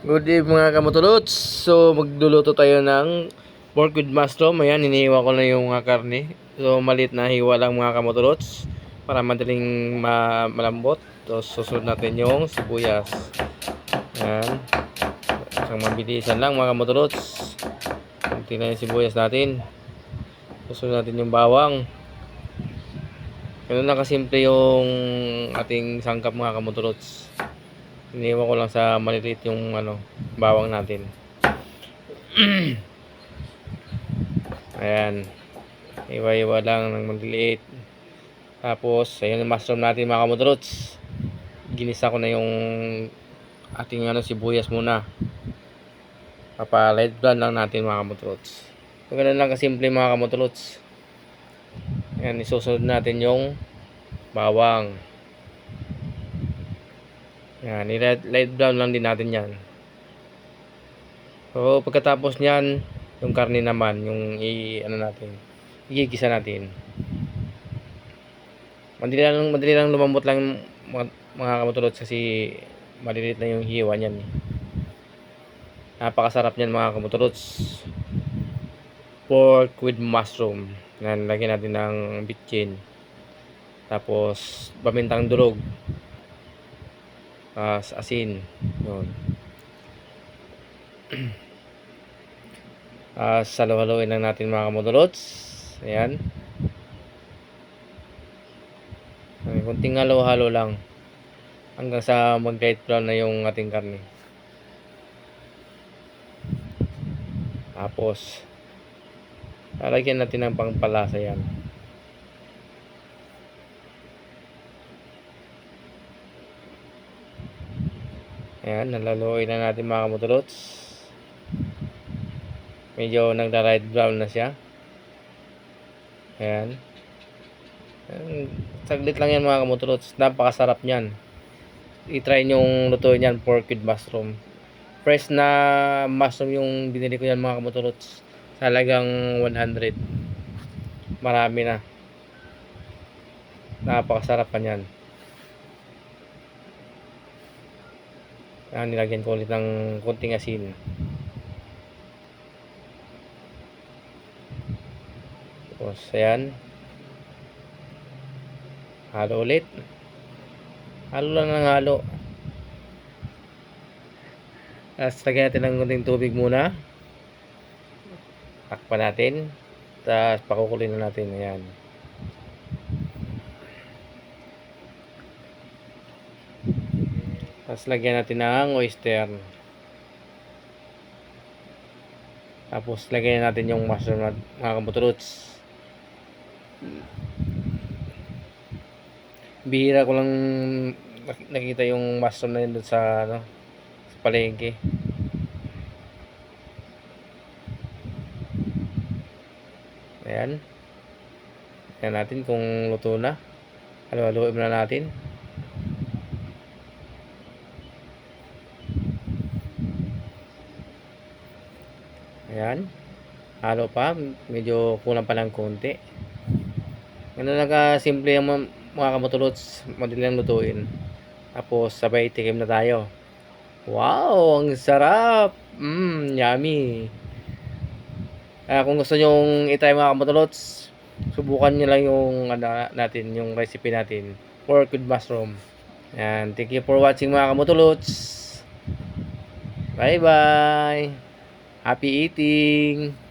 Good evening mga kamutuluts. So magluluto tayo ng pork with mushroom. Ayan, hinihiwa ko na yung karne. So maliit na hiwa lang mga kamutuluts para madaling malambot. So susunod natin yung sibuyas. Ayan. Isang mabilisan lang mga kamutuluts. Kunti na yung sibuyas natin. Susunod natin yung bawang. Ganun lang kasimple yung ating sangkap mga kamutuluts. Iniwan ko lang sa maliliit yung bawang natin. Ayan. Iwa-iwa lang ng maliliit. Tapos, ayun yung mushroom natin mga kamutuluts. Ginisa ko na yung ating sibuyas muna. Papa-light brown lang natin mga kamutuluts. So, ganun lang kasimple mga kamutuluts. Ayan, isusunod natin yung bawang. Yan, light brown lang din natin yan. So, pagkatapos nyan, yung karne naman, yung igigisa natin. Madali lang lumambot lang mga kamutulot kasi maliliit na yung hiwa nyan. Napakasarap nyan mga kamutulot. Pork with mushroom. Yan, lagyan natin ng bitchin. Tapos, pamintang durog. Asin. Yun. Salo-haloin lang natin mga kamutuluts. Ayan. Kunting halo-halo lang hanggang sa mag-light brown na yung ating karne. Tapos lalagyan natin ng pangpalasa yan. Ayan, nalaluin na natin mga kamutuluts. Medyo nagda-light brown na siya. Ayan. Saglit lang yan mga kamutuluts. Napakasarap nyan. I-try nyong lutuin yan, pork with mushroom. Fresh na mushroom yung binili ko yan mga kamutuluts. Talagang 100. Marami na. Napakasarap pa nyan. Ayan, nilagyan ko ulit ng konting asin. Tapos ayan, halo ulit. Halo lang ng halo. Tapos lagyan natin ng konting tubig muna. Takpan natin. Tapos pakukulin na natin. Ayan. Tapos lagyan natin ng oyster. Tapos lagyan natin yung mushroom na mga kamutuluts. Bihira ko lang nakita yung mushroom na yun doon sa palengke. Ayan. Tignan natin kung luto na. Halo-haloin muna natin. Ayan. Halo pa. Medyo kulang pa ng konti. Ganun lang simple yung mga kamutuluts. Madali lang lutuin. Tapos sabay tikim na tayo. Wow! Ang sarap! Yummy! Kung gusto nyong itry mga kamutuluts, subukan nyo lang yung yung recipe natin. Pork with mushroom. Ayan. Thank you for watching mga kamutuluts. Bye bye! Happy eating!